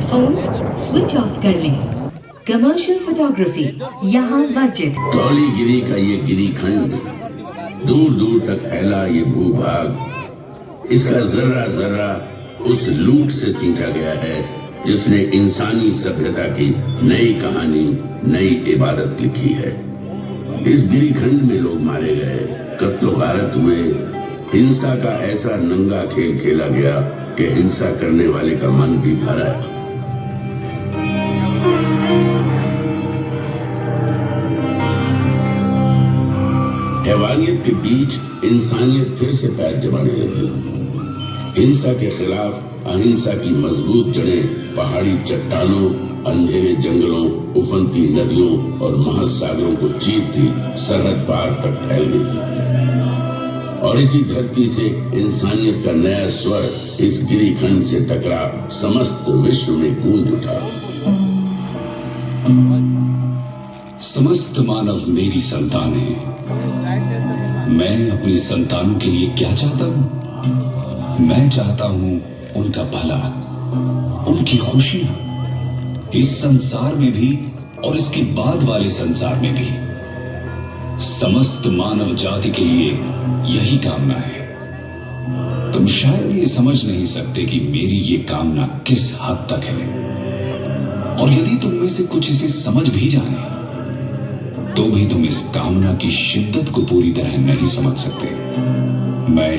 Phones switch off कर लें। Commercial photography यहाँ वर्जित। धौलीगिरी का ये गिरीखंड, दूर दूर तक फैला ये भूभाग, इसका जर्रा जर्रा उस लूट से सींचा गया है जिसने इंसानी सभ्यता की नई कहानी, नई इबादत लिखी है। इस गिरीखंड में लोग मारे गए, कत्लो गारत हुए, हिंसा का ऐसा नंगा खेल खेला गया कि हिंसा करने वाले का मन भी भर आया। हैवानियत के बीच इंसानियत फिर से पैर जमाने लगी। हिंसा के खिलाफ अहिंसा की मजबूत जड़ें पहाड़ी चट्टानों, अंधेरे जंगलों, उफनती नदियों और महासागरों को चीरती सरहद पार तक फैल गई। और इसी धरती से इंसानियत का नया स्वर इस गिरीखंड से टकरा समस्त विश्व में गूंज उठा। समस्त मानव मेरी संतान है। मैं अपनी संतानों के लिए क्या चाहता हूं? मैं चाहता हूं उनका भला, उनकी खुशियां, इस संसार में भी और इसके बाद वाले संसार में भी। समस्त मानव जाति के लिए यही कामना है। तुम शायद ये समझ नहीं सकते कि मेरी ये कामना किस हद तक है। और यदि तुम में से कुछ इसे समझ भी जाए तो भी तुम इस कामना की शिद्दत को पूरी तरह नहीं समझ सकते। मैं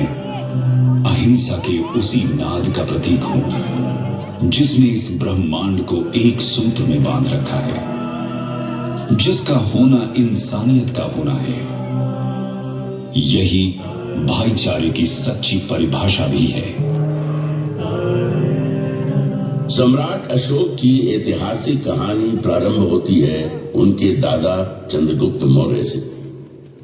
अहिंसा के उसी नाद का प्रतीक हूं जिसने इस ब्रह्मांड को एक सूत्र में बांध रखा है, जिसका होना इंसानियत का होना है। यही भाईचारे की सच्ची परिभाषा भी है। सम्राट अशोक की ऐतिहासिक कहानी प्रारंभ होती है उनके दादा चंद्रगुप्त मौर्य से।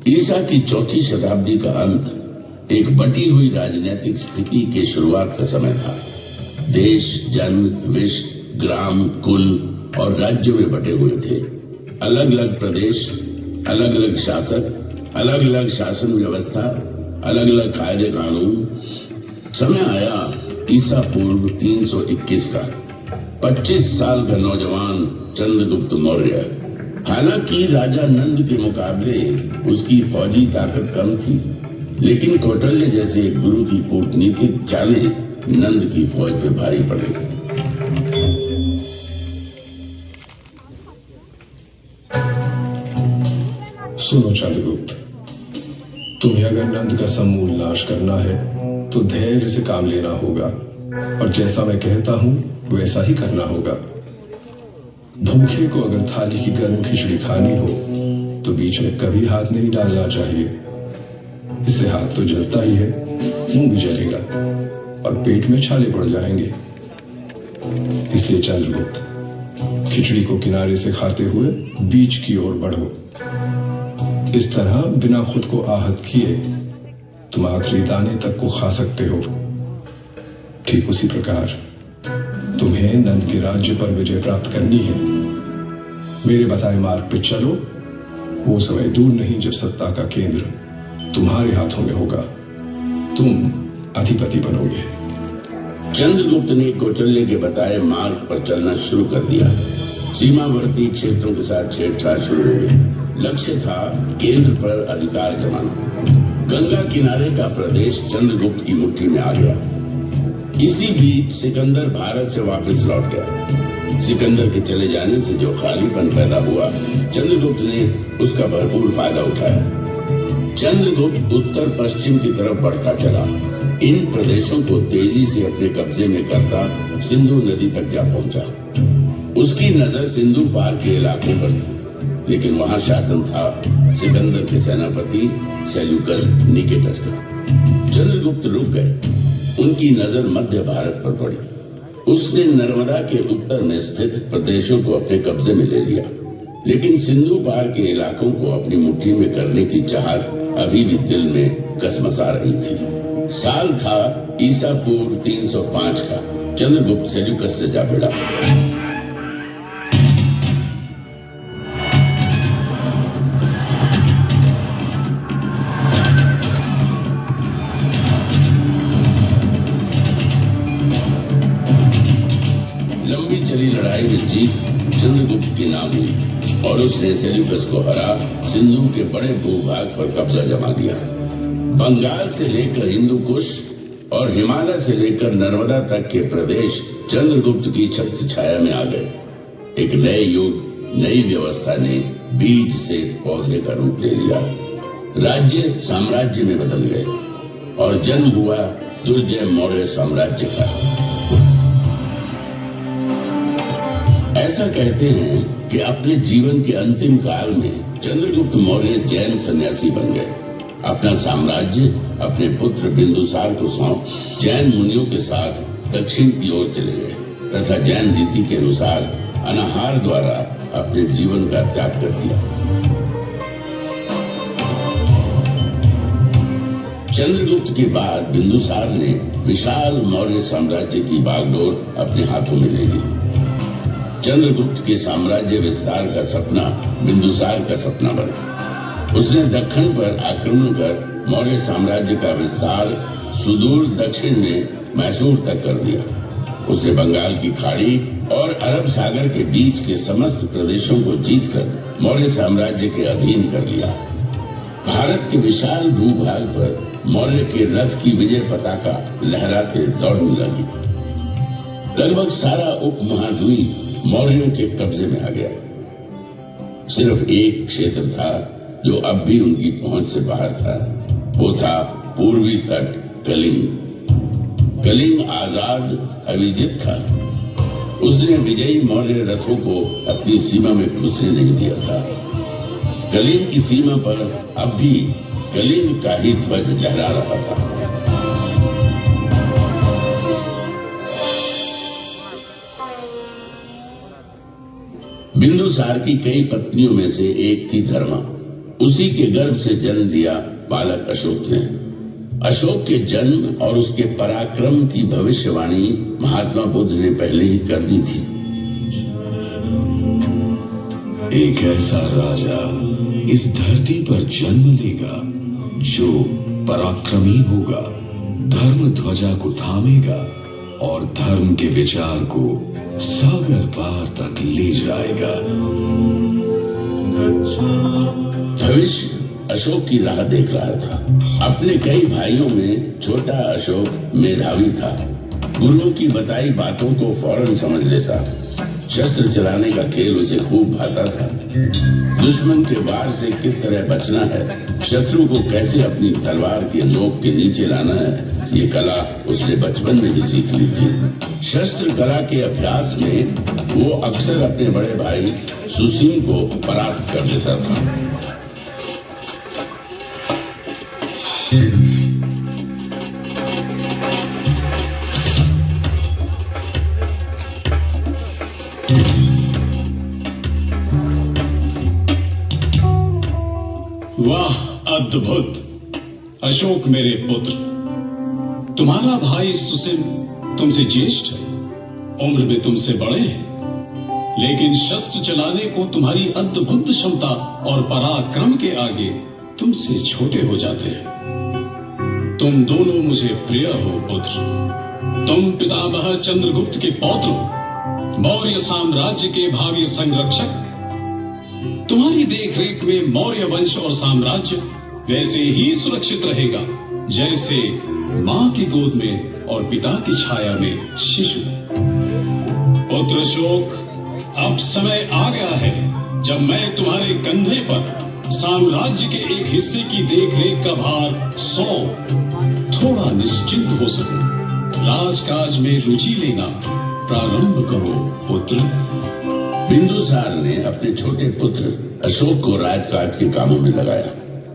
ईसा की चौथी शताब्दी का अंत एक बटी हुई राजनीतिक स्थिति के शुरुआत का समय था। देश, जन, विश्व, ग्राम, कुल और राज्य में बटे हुए थे। अलग अलग प्रदेश, अलग अलग शासक, अलग अलग शासन व्यवस्था, अलग अलग कायदे कानून। समय आया ईसा पूर्व 321 का। 25 साल का नौजवान चंद्रगुप्त मौर्य। हालांकि राजा नंद के मुकाबले उसकी फौजी ताकत कम थी, लेकिन कौटल्य जैसे गुरु की कूटनीतिक चालें नंद की फौज पे भारी पड़ी। सुनो चंद्रगुप्त, तुम्हें अगर नंद का समूल नाश करना है तो धैर्य से काम लेना होगा और जैसा मैं कहता हूं वैसा ही करना होगा। भूखे को अगर थाली की गर्म खिचड़ी खानी हो तो बीच में कभी हाथ नहीं डालना चाहिए। इससे हाथ तो जलता ही है, मुंह भी जलेगा और पेट में छाले पड़ जाएंगे। इसलिए चंद्रगुप्त, खिचड़ी को किनारे से खाते हुए बीच की ओर बढ़ो। इस तरह बिना खुद को आहत किए तुम आखिरी दाने तक को खा सकते हो। ठीक उसी प्रकार तुम्हें नंद के राज्य पर विजय प्राप्त करनी है। मेरे बताए मार्ग पर चलो। वो समय दूर नहीं जब सत्ता का केंद्र तुम्हारे हाथों में होगा। तुम अधिपति बनोगे। चंद्रगुप्त ने कौटल्य के बताए मार्ग पर चलना शुरू कर दिया। सीमावर्ती क्षेत्रों के साथ छेड़छाड़ शुरू हो गई। लक्ष्य था केंद्र पर अधिकार जमाना। गंगा किनारे का प्रदेश चंद्रगुप्त की मुट्ठी में आ गया। इसी बीच सिकंदर भारत से वापस लौट गया। सिकंदर के चले जाने से जो खालीपन पैदा हुआ, चंद्रगुप्त ने उसका भरपूर फायदा उठाया। चंद्रगुप्त उत्तर पश्चिम की तरफ बढ़ता चला। इन प्रदेशों को तेजी से अपने कब्जे में करता सिंधु नदी तक जा पहुंचा। उसकी नजर सिंधु पार के इलाकों पर थी, लेकिन वहां शासन था सिकंदर के सेनापति सेल्यूकस निकेटर का। चंद्रगुप्त रुक गए। उनकी नजर मध्य भारत पर पड़ी। उसने नर्मदा के उत्तर में स्थित प्रदेशों को अपने कब्जे में ले लिया, लेकिन सिंधु पार के इलाकों को अपनी मुट्ठी में करने की चाहत अभी भी दिल में कसमसा रही थी। साल था ईसा पूर्व 305 का। चंद्रगुप्त सेल्यूकस से जा भिड़ा। पहली लड़ाई में जीत चंद्रगुप्त की नाम हुई और उसने सेल्यूकस को हरा सिंधु के बड़े भूभाग पर कब्जा जमा दिया। बंगाल से लेकर हिंदू कुश और हिमालय से लेकर नर्मदा तक के प्रदेश चंद्रगुप्त की छत्र छाया में आ गए। एक नए युग, नई व्यवस्था ने बीज से पौधे का रूप ले लिया। राज्य साम्राज्य में बदल गए और जन्म हुआ दुर्जय मौर्य साम्राज्य का। ऐसा कहते हैं कि अपने जीवन के अंतिम काल में चंद्रगुप्त मौर्य जैन सन्यासी बन गए। अपना साम्राज्य अपने पुत्र बिंदुसार को सौंप जैन मुनियों के साथ दक्षिण की ओर चले गए तथा जैन रीति के अनुसार अनाहार द्वारा अपने जीवन का त्याग कर दिया। चंद्रगुप्त के बाद बिंदुसार ने विशाल मौर्य साम्राज्य की बागडोर अपने हाथों में ले ली। चंद्रगुप्त के साम्राज्य विस्तार का सपना बिंदुसार का सपना बना। उसने दक्षिण पर आक्रमण कर मौर्य साम्राज्य का विस्तार सुदूर दक्षिण में मैसूर तक कर दिया। उसने बंगाल की खाड़ी और अरब सागर के बीच के समस्त प्रदेशों को जीतकर मौर्य साम्राज्य के अधीन कर लिया। भारत के विशाल भूभाग पर मौर्य के रथ की विजय पताका लहराते दौड़ने लगी। लगभग सारा उपमहाद्वीप मौर्यों के कब्जे में आ गया। सिर्फ एक क्षेत्र था जो अब भी उनकी पहुंच से बाहर था। वो था पूर्वी तट कलिंग। कलिंग आजाद अविजित था। उसने विजयी मौर्य रथों को अपनी सीमा में घुसने नहीं दिया था। कलिंग की सीमा पर अब भी कलिंग का ही ध्वज लहरा रहा था। बिंदुसार की कई पत्नियों में से एक थी धर्मा। उसी के गर्भ से जन्म लिया बालक अशोक ने। अशोक के जन्म और उसके पराक्रम की भविष्यवाणी महात्मा बुद्ध ने पहले ही कर दी थी। एक ऐसा राजा इस धरती पर जन्म लेगा जो पराक्रमी होगा, धर्म ध्वजा को थामेगा और धर्म के विचार को सागर पार तक ले जाएगा। भविष्य अशोक की राह देख रहा था। अपने कई भाइयों में छोटा अशोक मेधावी था। गुरुओं की बताई बातों को फौरन समझ लेता। शस्त्र चलाने का खेल उसे खूब भाता था। दुश्मन के वार से किस तरह बचना है, शत्रु को कैसे अपनी तलवार के नोक के नीचे लाना है, ये कला उसने बचपन में ही सीख ली थी। शस्त्र कला के अभ्यास में वो अक्सर अपने बड़े भाई सुसीम को परास्त कर देता था। वाह, अद्भुत! अशोक मेरे पुत्र, तुम्हारा भाई सुसिम तुमसे ज्येष्ठ है, उम्र में तुमसे बड़े हैं, लेकिन शस्त्र चलाने को तुम्हारी अद्भुत क्षमता और पराक्रम के आगे तुमसे छोटे हो जाते हैं। तुम दोनों मुझे प्रिय हो पुत्र। तुम पितामह चंद्रगुप्त के पौत्र हो, मौर्य साम्राज्य के भावी संरक्षक। तुम्हारी देखरेख में मौर्य वंश और साम्राज्य वैसे ही सुरक्षित रहेगा जैसे मां की गोद में और पिता की छाया में शिशु। पुत्र अशोक, अब समय आ गया है जब मैं तुम्हारे कंधे पर साम्राज्य के एक हिस्से की देखरेख का भार सौंप थोड़ा निश्चिंत हो सकूं। राजकाज में रुचि लेना प्रारंभ करो पुत्र। बिंदुसार ने अपने छोटे पुत्र अशोक को राजकाज के कामों में लगाया।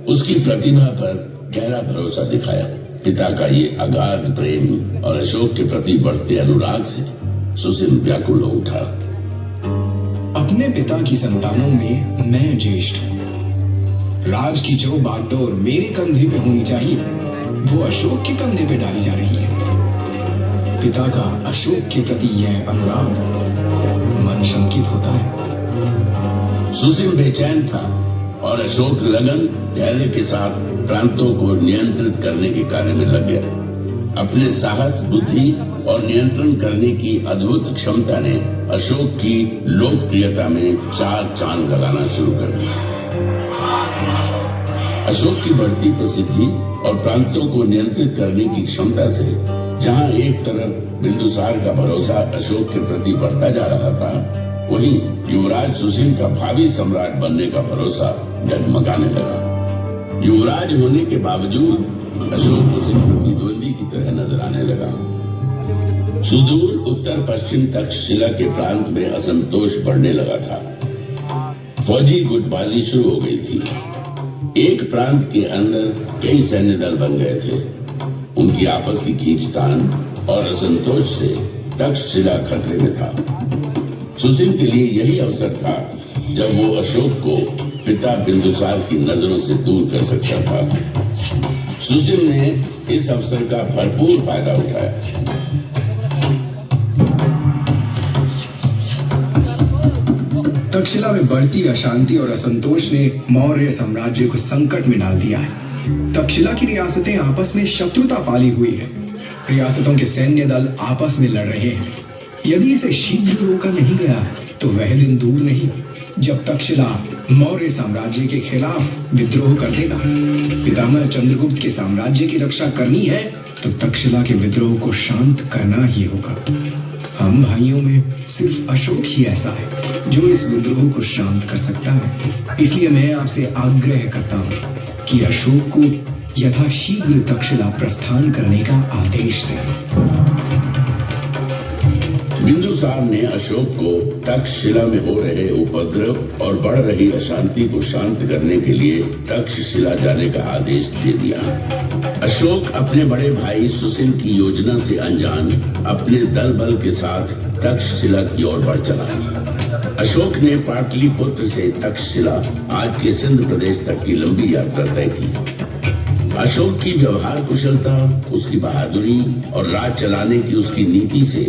उसकी प्रतिभा पर गहरा भरोसा दिखाया। पिता का ये अगाध प्रेम और अशोक के प्रति बढ़ते अनुराग से सुसिम व्याकुल हो उठा। अपने पिता की संतानों में मैं ज्येष्ठ हूँ। राज की जो बागडोर मेरे कंधे पे होनी चाहिए वो अशोक के कंधे पे डाली जा रही है। पिता का अशोक के प्रति यह अनुराग मन शंकित होता है। सुसिम बेचैन था और अशोक लगन धैर्य के साथ प्रांतों को नियंत्रित करने के कार्य में लग गया। अपने साहस, बुद्धि और नियंत्रण करने की अद्भुत क्षमता ने अशोक की लोकप्रियता में 4 चांद लगाना शुरू कर दिया। अशोक की बढ़ती प्रसिद्धि और प्रांतों को नियंत्रित करने की क्षमता से जहां एक तरफ बिंदुसार का भरोसा अशोक के प्रति बढ़ता जा रहा था, वहीं युवराज सुसीम का भावी सम्राट बनने का भरोसा डगमगाने लगा। युवराज होने के बावजूद अशोक उसे प्रतिद्वंदी की तरह नजर आने लगा। सुदूर उत्तर पश्चिम तक्षशिला के प्रांत में असंतोष बढ़ने लगा था। फौजी गुटबाजी शुरू हो गई थी। एक प्रांत के अंदर कई सैन्य दल बन गए थे। उनकी आपस की खींचतान और असंतोष से तक्षशिला खतरे में था। सुसीम के लिए यही अवसर था जब वो अशोक को पिता बिंदुसार की नजरों से दूर कर सकता था। सुसीम ने इस अवसर का भरपूर फायदा उठाया। तक्षशिला में बढ़ती अशांति और असंतोष ने मौर्य साम्राज्य को संकट में डाल दिया है। तक्षशिला की रियासतें आपस में शत्रुता पाली हुई है। रियासतों के सैन्य दल आपस में लड़ रहे हैं। यदि इसे शीघ्र रोका नहीं गया तो वह दिन दूर नहीं जब तक्षशिला मौर्य साम्राज्य के खिलाफ विद्रोह कर देगा। पितामह चंद्रगुप्त के साम्राज्य की रक्षा करनी है तो तक्षशिला के विद्रोह को शांत करना ही होगा। हम भाइयों में सिर्फ अशोक ही ऐसा है जो इस विद्रोह को शांत कर सकता है। इसलिए मैं आपसे आग्रह करता हूँ कि अशोक को यथाशीघ्र तक्षशिला प्रस्थान करने का आदेश दें। बिंदुसार ने अशोक को तक्षशिला में हो रहे उपद्रव और बढ़ रही अशांति को शांत करने के लिए तक्षशिला जाने का आदेश दे दिया। अशोक अपने बड़े भाई सुसीम की योजना से अनजान अपने दल बल के साथ तक्षशिला की ओर बढ़ चला। अशोक ने पाटलिपुत्र से तक्षशिला, आज के सिंध प्रदेश तक की लंबी यात्रा तय की। अशोक की व्यवहार कुशलता, उसकी बहादुरी और राज चलाने की उसकी नीति से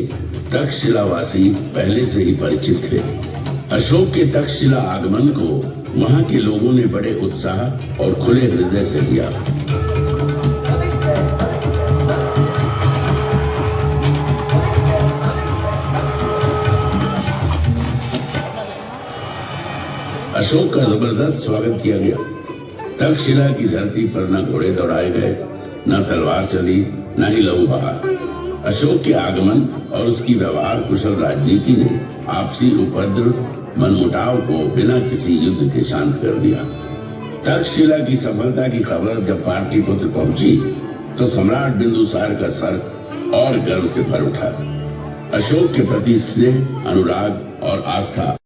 तक्षशिलावासी पहले से ही परिचित थे। अशोक के तक्षशिला आगमन को वहां के लोगों ने बड़े उत्साह और खुले हृदय से लिया। अशोक का जबरदस्त स्वागत किया गया। तक्षशिला की धरती पर न घोड़े दौड़ाए गए, न तलवार चली, न ही लहू बहा। अशोक के आगमन और उसकी व्यवहार कुशल राजनीति ने आपसी उपद्रव, मनमुटाव को बिना किसी युद्ध के शांत कर दिया। तक्षशिला की सफलता की खबर जब पाटलिपुत्र पहुंची तो सम्राट बिंदुसार का सर और गर्व से भर उठा। अशोक के प्रति स्नेह, अनुराग और आस्था